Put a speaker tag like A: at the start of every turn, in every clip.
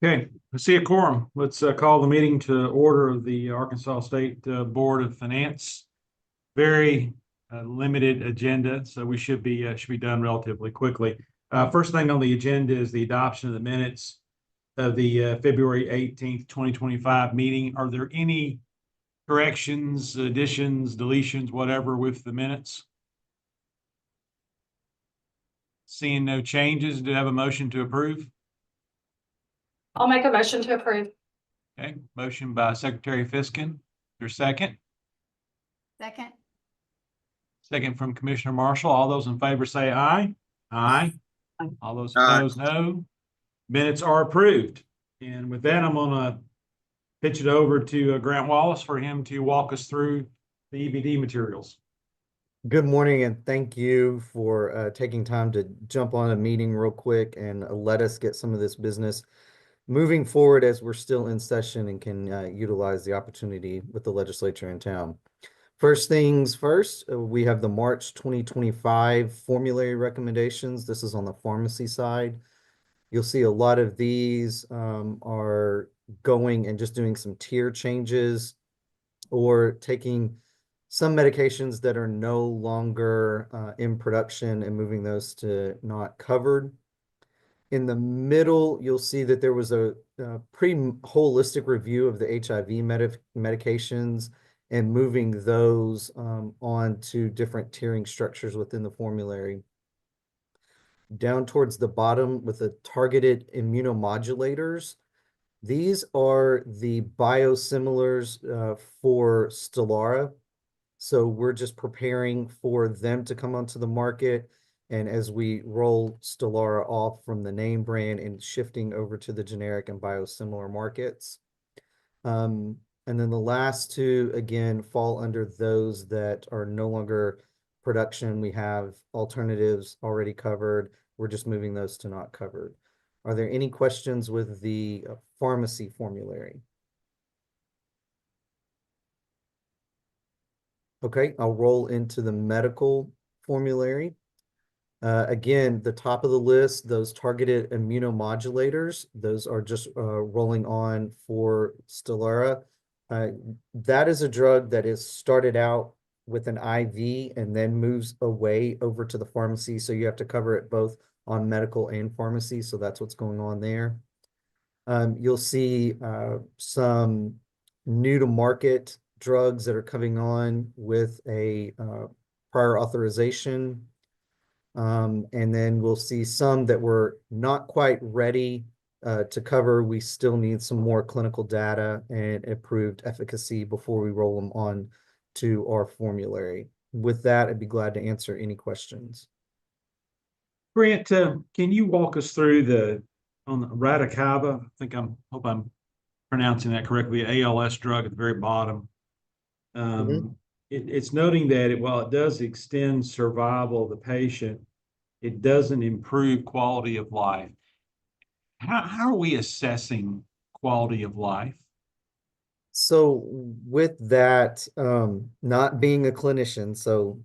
A: Okay, I see a quorum. Let's call the meeting to order of the Arkansas State Board of Finance. Very limited agenda, so we should be done relatively quickly. First thing on the agenda is the adoption of the minutes of the February 18th, 2025 meeting. Are there any corrections, additions, deletions, whatever with the minutes? Seeing no changes, do I have a motion to approve?
B: I'll make a motion to approve.
A: Okay, motion by Secretary Fiskin. Your second?
C: Second.
A: Second from Commissioner Marshall. All those in favor say aye. Aye.
B: Aye.
A: All those
D: Aye.
A: opposed, no. Minutes are approved. And with that, I'm gonna pitch it over to Grant Wallace for him to walk us through the EBD materials.
E: Good morning, and thank you for taking time to jump on a meeting real quick and let us get some of this business moving forward as we're still in session and can utilize the opportunity with the legislature in town. First things first, we have the March 2025 formulary recommendations. This is on the pharmacy side. You'll see a lot of these are going and just doing some tier changes or taking some medications that are no longer in production and moving those to not covered. In the middle, you'll see that there was a pretty holistic review of the HIV medications and moving those on to different tiering structures within the formulary. Down towards the bottom with the targeted immunomodulators, these are the biosimilars for Stelara. So we're just preparing for them to come onto the market. And as we roll Stelara off from the name brand and shifting over to the generic and biosimilar markets. And then the last two, again, fall under those that are no longer production. We have alternatives already covered. We're just moving those to not covered. Are there any questions with the pharmacy formulary? Okay, I'll roll into the medical formulary. Again, the top of the list, those targeted immunomodulators, those are just rolling on for Stelara. That is a drug that is started out with an IV and then moves away over to the pharmacy. So you have to cover it both on medical and pharmacy. So that's what's going on there. You'll see some new to market drugs that are coming on with a prior authorization. And then we'll see some that we're not quite ready to cover. We still need some more clinical data and approved efficacy before we roll them on to our formulary. With that, I'd be glad to answer any questions.
A: Grant, can you walk us through on the Radicava? Hope I'm pronouncing that correctly, ALS drug at the very bottom. It's noting that while it does extend survival of the patient, it doesn't improve quality of life. How are we assessing quality of life?
E: So with that, not being a clinician, so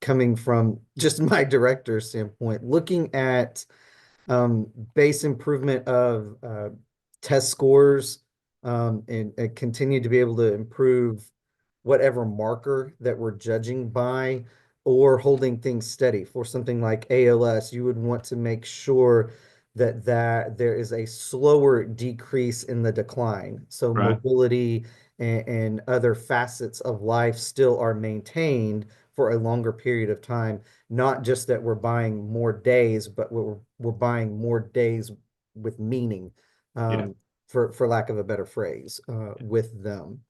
E: coming from just my director's standpoint, looking at base improvement of test scores and continue to be able to improve whatever marker that we're judging by, or holding things steady. For something like ALS, you would want to make sure that there is a slower decrease in the decline. So
A: Right.
E: Mobility and other facets of life still are maintained for a longer period of time, not just that we're buying more days, but we're buying more days with meaning, for lack of a better phrase, with them.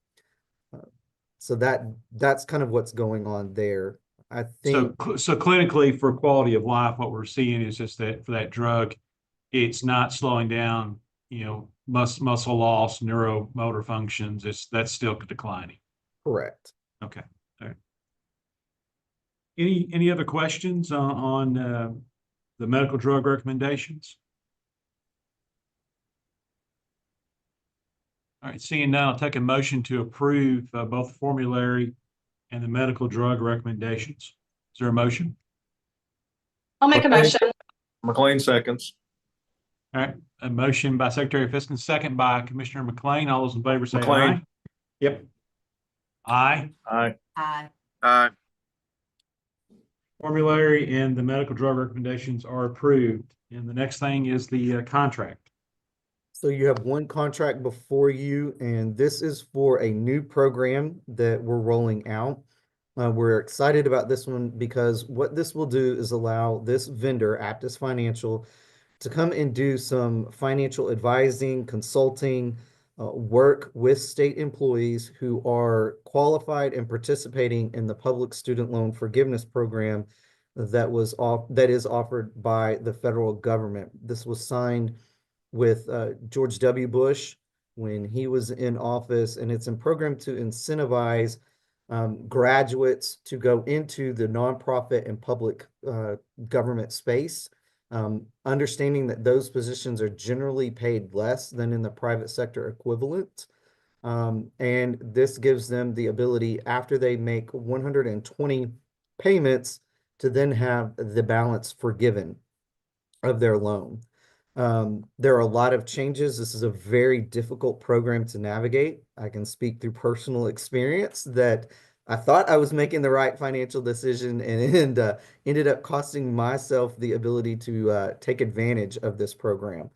E: So that's kind of what's going on there. I think
A: So clinically for quality of life, what we're seeing is just that for that drug, it's not slowing down, muscle loss, neuromotor functions. That's still declining.
E: correct.
A: Okay. All right. Any other questions on the medical drug recommendations? All right, seeing none, I'll take a motion to approve both formulary and the medical drug recommendations. Is there a motion?
B: I'll make a motion.
D: McLean seconds.
A: All right, a motion by Secretary Fiskins, second by Commissioner McLean. All those in favor say
D: McLean.
A: aye. Yep. Aye.
D: Aye.
C: Aye.
A: Formulary and the medical drug recommendations are approved. And the next thing is the contract.
E: So you have one contract before you, and this is for a new program that we're rolling out. We're excited about this one because what this will do is allow this vendor, Aptus Financial, to come and do some financial advising, consulting, work with state employees who are qualified and participating in the public student loan forgiveness program that is offered by the federal government. This was signed with George W. Bush when he was in office, and it's a program to incentivize graduates to go into the nonprofit and public government space, understanding that those positions are generally paid less than in the private sector equivalent. And this gives them the ability, after they make 120 payments, to then have the balance forgiven of their loan. There are a lot of changes. This is a very difficult program to navigate. I can speak through personal experience that I thought I was making the right financial decision and ended up costing myself the ability to take advantage of this program.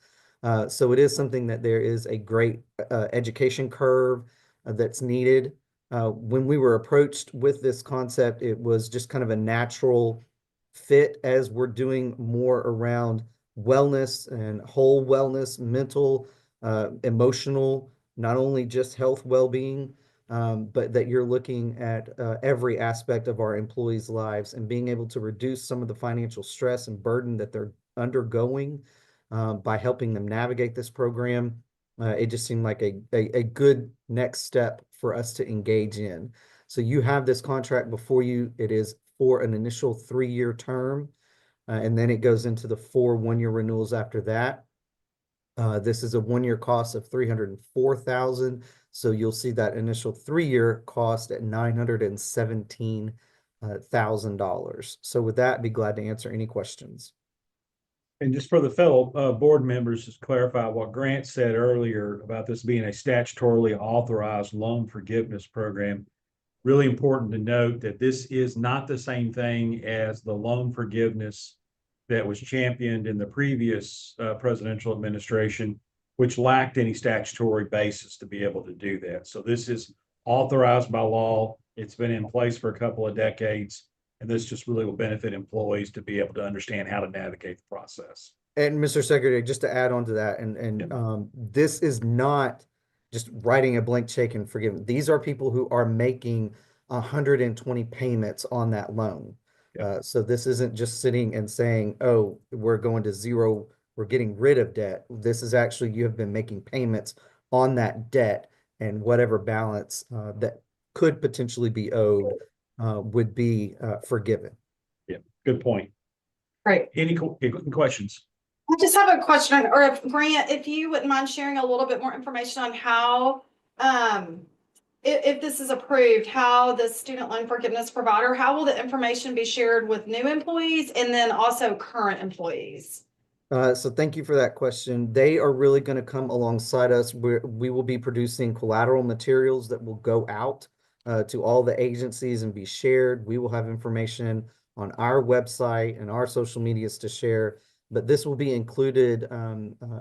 E: So it is something that there is a great education curve that's needed. When we were approached with this concept, it was just kind of a natural fit as we're doing more around wellness and whole wellness, mental, emotional, not only just health well-being, but that you're looking at every aspect of our employees' lives and being able to reduce some of the financial stress and burden that they're undergoing by helping them navigate this program. It just seemed like a good next step for us to engage in. So you have this contract before you. It is for an initial 3-year term. And then it goes into the 4 one-year renewals after that. This is a 1-year cost of $304,000. So you'll see that initial 3-year cost at $917,000. So with that, I'd be glad to answer any questions.
A: And just for the fellow board members, just clarify what Grant said earlier about this being a statutorily authorized loan forgiveness program. Really important to note that this is not the same thing as the loan forgiveness that was championed in the previous presidential administration, which lacked any statutory basis to be able to do that. So this is authorized by law. It's been in place for a couple of decades, and this just really will benefit employees to be able to understand how to navigate the process.
E: And Mr. Secretary, just to add on to that, this is not just writing a blank check and forgiving. These are people who are making 120 payments on that loan. So this isn't just sitting and saying, oh, we're going to zero, we're getting rid of debt. This is actually, you have been making payments on that debt, and whatever balance that could potentially be owed would be forgiven.
A: Yeah, good point.
B: Great.
A: Any questions?
B: I just have a question, or if Grant, if you wouldn't mind sharing a little bit more information on how, if this is approved, how the student loan forgiveness provider, how will the information be shared with new employees and then also current employees?
E: So thank you for that question. They are really going to come alongside us. We will be producing collateral materials that will go out to all the agencies and be shared. We will have information on our website and our social medias to share, but this will be included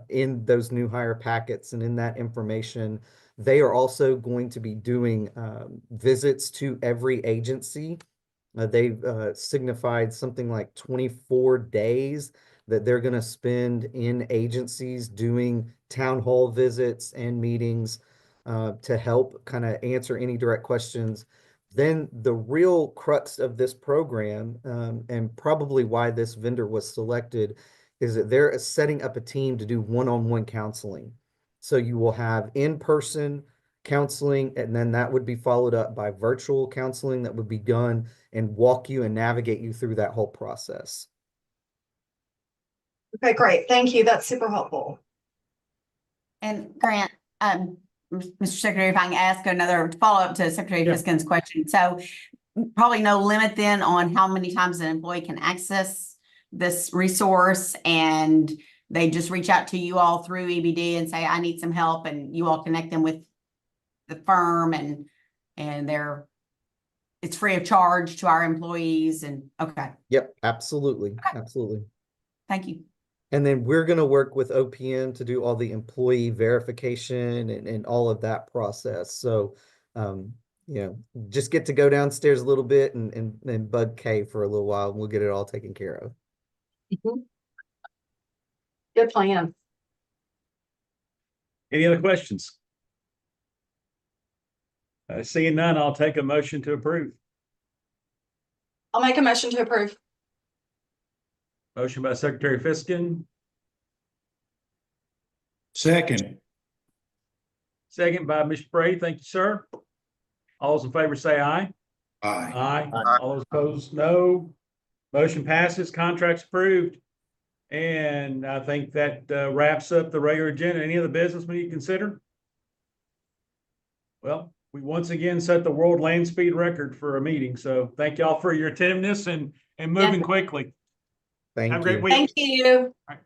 E: in those new hire packets and in that information. They are also going to be doing visits to every agency. They've signified something like 24 days that they're going to spend in agencies doing town hall visits and meetings to help kind of answer any direct questions. Then the real crux of this program, and probably why this vendor was selected, is that they're setting up a team to do one-on-one counseling. So you will have in-person counseling, and then that would be followed up by virtual counseling that would be done and walk you and navigate you through that whole process.
B: Okay, great. Thank you. That's super helpful.
C: And Grant, Mr. Secretary, if I can ask another follow-up to Secretary Fiskins' question. So probably no limit then on how many times an employee can access this resource, and they just reach out to you all through EBD and say, I need some help, and you all connect them with the firm, and it's free of charge to our employees, and okay,
E: Yep, absolutely, absolutely.
C: thank you.
E: And then we're going to work with OPM to do all the employee verification and all of that process. So, you know, just get to go downstairs a little bit and bug Kay for a little while, and we'll get it all taken care of.
B: Good plan.
A: Any other questions? Seeing none, I'll take a motion to approve.
B: I'll make a motion to approve.
A: Motion by Secretary Fiskin,
D: Second.
A: second by Mr. Bray. Thank you, sir. All those in favor say aye.
D: Aye.
A: Aye. All those opposed, no. Motion passes, contracts approved. And I think that wraps up the regular agenda. Any other business we need to consider? Well, we once again set the world land speed record for a meeting. So thank y'all for your attentiveness and moving quickly.
E: Thank
A: Have a great
E: you.
A: week.
B: Thank you.
A: All right.